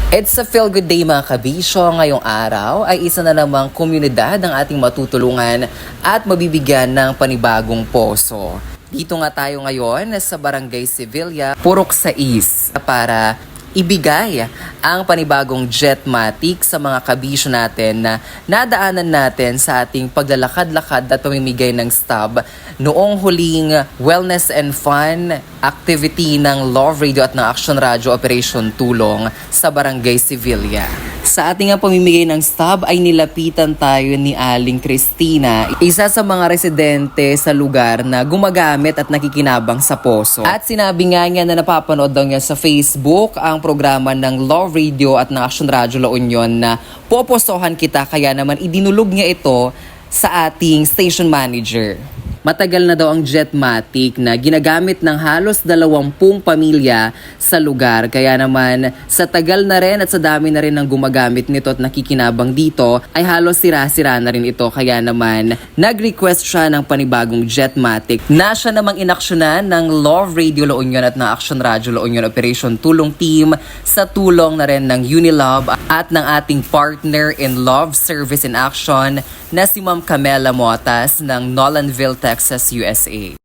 It's a feel good day mga kabisyo. Ngayong araw ay isa na namang komunidad ang ating matutulungan at mabibigyan ng panibagong poso. Dito nga tayo ngayon sa Barangay Sevilla, Purok 6 para ibigay ang panibagong Jetmatic sa mga kabisyo natin na nadaanan natin sa ating paglalakad-lakad at pamimigay ng stub noong huling wellness and fun activity ng Love Radio at ng Action Radio Operation Tulong sa Barangay Sevilla. Sa ating pamimigay ng stub ay nilapitan tayo ni Aling Cristina, isa sa mga residente sa lugar na gumagamit at nakikinabang sa poso. At sinabi nga niya na napapanood daw niya sa Facebook ang programa ng Love Radio at ng Action Radio La Union na poposohan kita, kaya naman idinulog niya ito sa ating station manager. Matagal na daw ang Jetmatic na ginagamit ng halos 20 pamilya sa lugar. Kaya naman sa tagal na rin at sa dami na rin ng gumagamit nito at nakikinabang dito ay halos sira-sira na rin ito. Kaya naman nag-request siya ng panibagong Jetmatic na siya namang inaksyonan ng Love Radio La Union at ng Action Radio La Union Operation Tulong Team sa tulong na rin ng Unilove at ng ating partner in Love Service in Action na si Ma'am Camela Motas ng Nolanville, Texas, USA.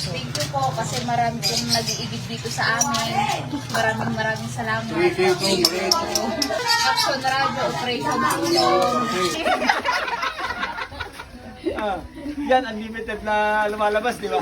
Thank you po kasi marami pong nag-iibig dito sa amin. Maraming salamat. Thank you. Action Radio Operation Tulong. Yan, unlimited na lumalabas, di ba?